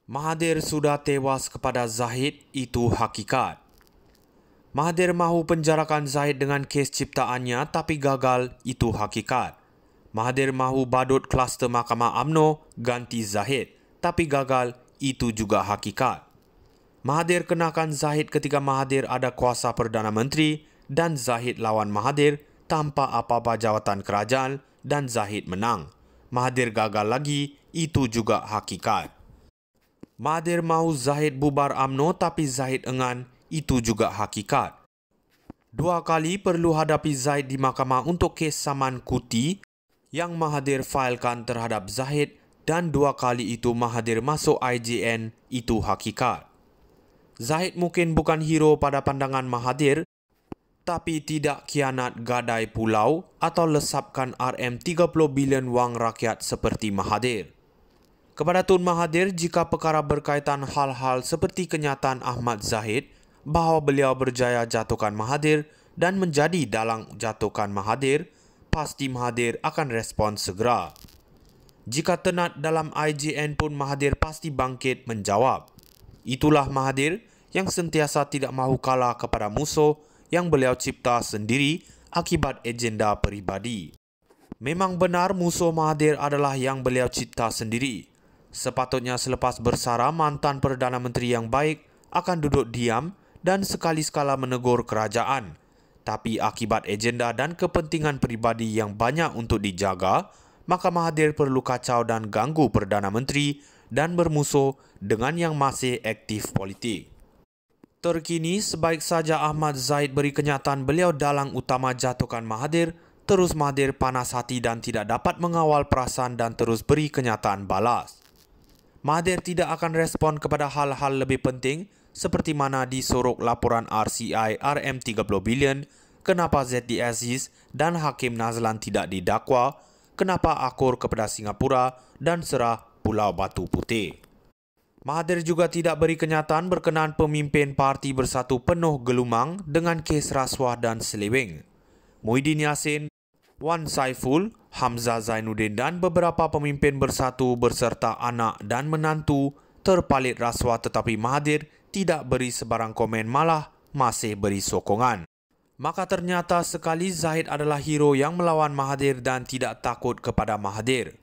Mahathir sudah tewas kepada Zahid, itu hakikat. Mahathir mahu penjarakan Zahid dengan kes ciptaannya tapi gagal, itu hakikat. Mahathir mahu badut kluster Mahkamah UMNO ganti Zahid tapi gagal, itu juga hakikat. Mahathir kenakan Zahid ketika Mahathir ada kuasa Perdana Menteri dan Zahid lawan Mahathir tanpa apa-apa jawatan kerajaan dan Zahid menang. Mahathir gagal lagi, itu juga hakikat. Mahathir mahu Zahid bubar UMNO tapi Zahid enggan, itu juga hakikat. 2 kali perlu hadapi Zahid di mahkamah untuk kes saman kuti yang Mahathir failkan terhadap Zahid dan 2 kali itu Mahathir masuk IJN, itu hakikat. Zahid mungkin bukan hero pada pandangan Mahathir, tapi tidak khianat gadai pulau atau lesapkan RM30 bilion wang rakyat seperti Mahathir. Kepada Tun Mahathir, jika perkara berkaitan hal-hal seperti kenyataan Ahmad Zahid bahawa beliau berjaya jatuhkan Mahathir dan menjadi dalang jatuhkan Mahathir, pasti Mahathir akan respon segera. Jika tenat dalam IJN pun Mahathir pasti bangkit menjawab. Itulah Mahathir yang sentiasa tidak mahu kalah kepada musuh yang beliau cipta sendiri akibat agenda peribadi. Memang benar musuh Mahathir adalah yang beliau cipta sendiri. Sepatutnya selepas bersara mantan Perdana Menteri yang baik akan duduk diam dan sekali-sekala menegur kerajaan. Tapi akibat agenda dan kepentingan peribadi yang banyak untuk dijaga, maka Mahathir perlu kacau dan ganggu Perdana Menteri dan bermusuh dengan yang masih aktif politik. Terkini, sebaik saja Ahmad Zahid beri kenyataan beliau dalang utama jatuhkan Mahathir, terus Mahathir panas hati dan tidak dapat mengawal perasaan dan terus beri kenyataan balas. Mahathir tidak akan respon kepada hal-hal lebih penting seperti mana disorok laporan RCI RM30 bilion, kenapa ZD Aziz dan Hakim Nazlan tidak didakwa, kenapa akur kepada Singapura dan serah Pulau Batu Putih. Mahathir juga tidak beri kenyataan berkenaan pemimpin Parti Bersatu penuh gelumang dengan kes rasuah dan seleweng. Muhyiddin Yassin, Wan Saiful, Hamzah Zainuddin dan beberapa pemimpin Bersatu berserta anak dan menantu terpalit rasuah tetapi Mahathir tidak beri sebarang komen malah masih beri sokongan. Maka ternyata sekali Zahid adalah hero yang melawan Mahathir dan tidak takut kepada Mahathir.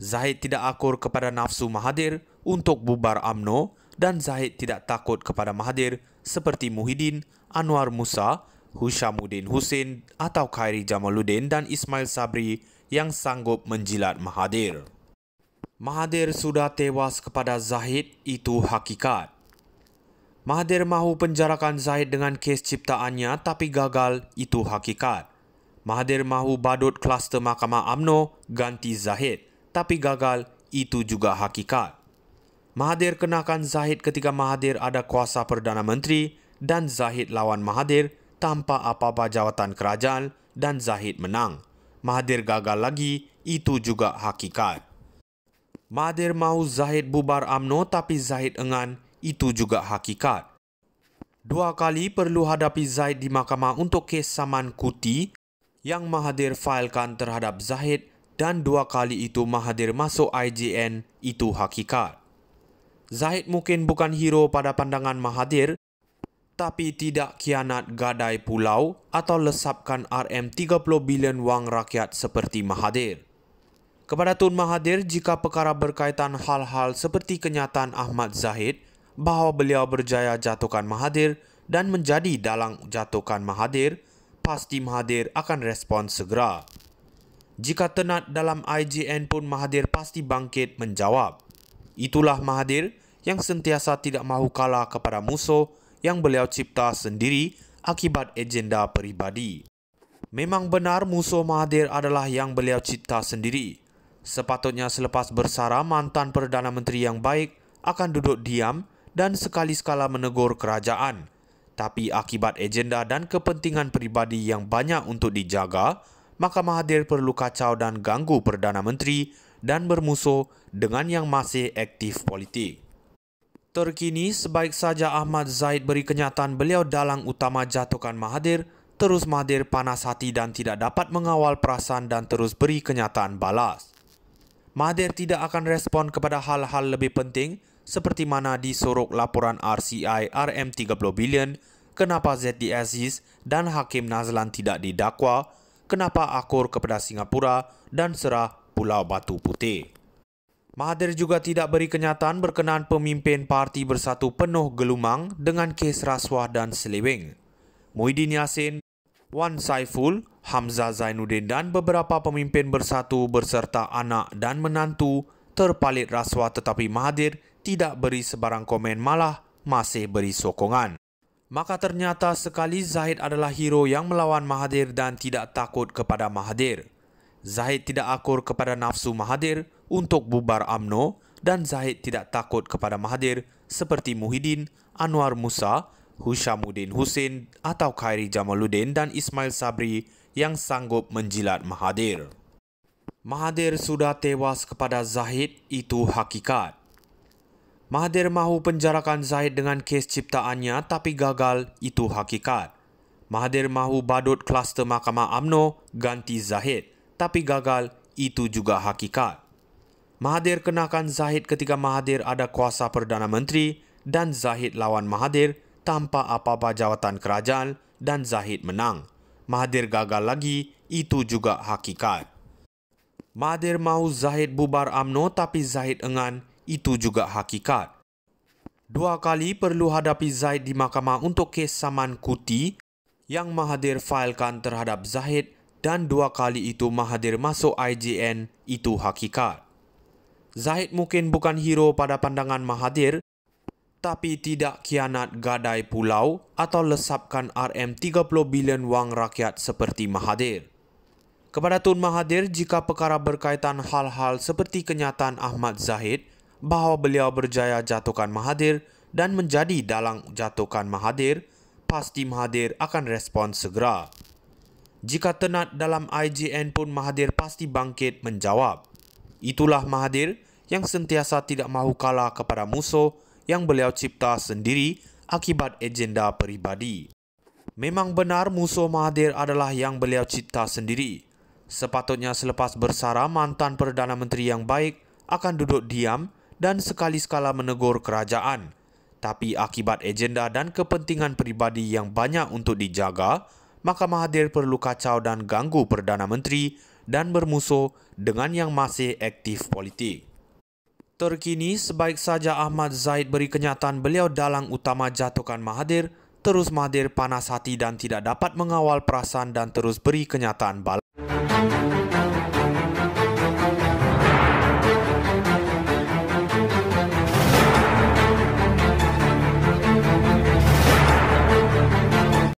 Zahid tidak akur kepada nafsu Mahathir untuk bubar UMNO dan Zahid tidak takut kepada Mahathir seperti Muhyiddin, Anwar Musa, Hushamuddin Hussein atau Khairi Jamaluddin dan Ismail Sabri yang sanggup menjilat Mahathir. Mahathir sudah tewas kepada Zahid, itu hakikat. Mahathir mahu penjarakan Zahid dengan kes ciptaannya tapi gagal, itu hakikat. Mahathir mahu badut kluster Mahkamah UMNO ganti Zahid tapi gagal, itu juga hakikat. Mahathir kenakan Zahid ketika Mahathir ada kuasa Perdana Menteri dan Zahid lawan Mahathir tanpa apa-apa jawatan kerajaan dan Zahid menang. Mahathir gagal lagi, itu juga hakikat. Mahathir mahu Zahid bubar UMNO tapi Zahid enggan, itu juga hakikat. 2 kali perlu hadapi Zahid di mahkamah untuk kes saman kuti yang Mahathir failkan terhadap Zahid dan 2 kali itu Mahathir masuk IJN, itu hakikat. Zahid mungkin bukan hero pada pandangan Mahathir, tapi tidak khianat gadai pulau atau lesapkan RM30 bilion wang rakyat seperti Mahathir. Kepada Tun Mahathir, jika perkara berkaitan hal-hal seperti kenyataan Ahmad Zahid bahawa beliau berjaya jatuhkan Mahathir dan menjadi dalang jatuhkan Mahathir, pasti Mahathir akan respon segera. Jika tenat dalam IJN pun Mahathir pasti bangkit menjawab. Itulah Mahathir yang sentiasa tidak mahu kalah kepada musuh yang beliau cipta sendiri akibat agenda peribadi. Memang benar musuh Mahathir adalah yang beliau cipta sendiri. Sepatutnya selepas bersara mantan Perdana Menteri yang baik akan duduk diam dan sekali-sekala menegur kerajaan. Tapi akibat agenda dan kepentingan peribadi yang banyak untuk dijaga, maka Mahathir perlu kacau dan ganggu Perdana Menteri dan bermusuh dengan yang masih aktif politik. Terkini, sebaik saja Ahmad Zahid beri kenyataan beliau dalang utama jatuhkan Mahathir, terus Mahathir panas hati dan tidak dapat mengawal perasaan dan terus beri kenyataan balas. Mahathir tidak akan respon kepada hal-hal lebih penting seperti mana disorok laporan RCI RM30 bilion, kenapa ZD Aziz dan Hakim Nazlan tidak didakwa, kenapa akor kepada Singapura dan serah Pulau Batu Putih. Mahathir juga tidak beri kenyataan berkenaan pemimpin Parti Bersatu penuh gelumang dengan kes rasuah dan seleweng. Muhyiddin Yassin, Wan Saiful, Hamzah Zainuddin dan beberapa pemimpin Bersatu berserta anak dan menantu terpalit rasuah, tetapi Mahathir tidak beri sebarang komen, malah masih beri sokongan. Maka ternyata sekali Zahid adalah hero yang melawan Mahathir dan tidak takut kepada Mahathir. Zahid tidak akur kepada nafsu Mahathir untuk bubar UMNO dan Zahid tidak takut kepada Mahathir seperti Muhyiddin, Anwar Musa, Hushamuddin Hussein atau Khairi Jamaluddin dan Ismail Sabri yang sanggup menjilat Mahathir. Mahathir sudah tewas kepada Zahid, itu hakikat. Mahathir mahu penjarakan Zahid dengan kes ciptaannya tapi gagal, itu hakikat. Mahathir mahu badut kluster Mahkamah UMNO ganti Zahid tapi gagal, itu juga hakikat. Mahathir kenakan Zahid ketika Mahathir ada kuasa Perdana Menteri dan Zahid lawan Mahathir tanpa apa-apa jawatan kerajaan dan Zahid menang. Mahathir gagal lagi, itu juga hakikat. Mahathir mahu Zahid bubar UMNO tapi Zahid enggan, itu juga hakikat. 2 kali perlu hadapi Zahid di mahkamah untuk kes saman kuti yang Mahathir failkan terhadap Zahid dan 2 kali itu Mahathir masuk IJN, itu hakikat. Zahid mungkin bukan hero pada pandangan Mahathir, tapi tidak khianat gadai pulau atau lesapkan RM30 bilion wang rakyat seperti Mahathir. Kepada Tun Mahathir, jika perkara berkaitan hal-hal seperti kenyataan Ahmad Zahid bahawa beliau berjaya jatuhkan Mahathir dan menjadi dalang jatuhkan Mahathir, pasti Mahathir akan respon segera. Jika tenat dalam IJN pun Mahathir pasti bangkit menjawab. Itulah Mahathir yang sentiasa tidak mahu kalah kepada musuh yang beliau cipta sendiri akibat agenda peribadi. Memang benar musuh Mahathir adalah yang beliau cipta sendiri. Sepatutnya selepas bersara mantan Perdana Menteri yang baik akan duduk diam dan sekali-sekala menegur kerajaan. Tapi akibat agenda dan kepentingan peribadi yang banyak untuk dijaga, maka Mahathir perlu kacau dan ganggu Perdana Menteri dan bermusuh dengan yang masih aktif politik. Terkini, sebaik saja Ahmad Zahid beri kenyataan beliau dalang utama jatuhkan Mahathir, terus Mahathir panas hati dan tidak dapat mengawal perasaan dan terus beri kenyataan balik.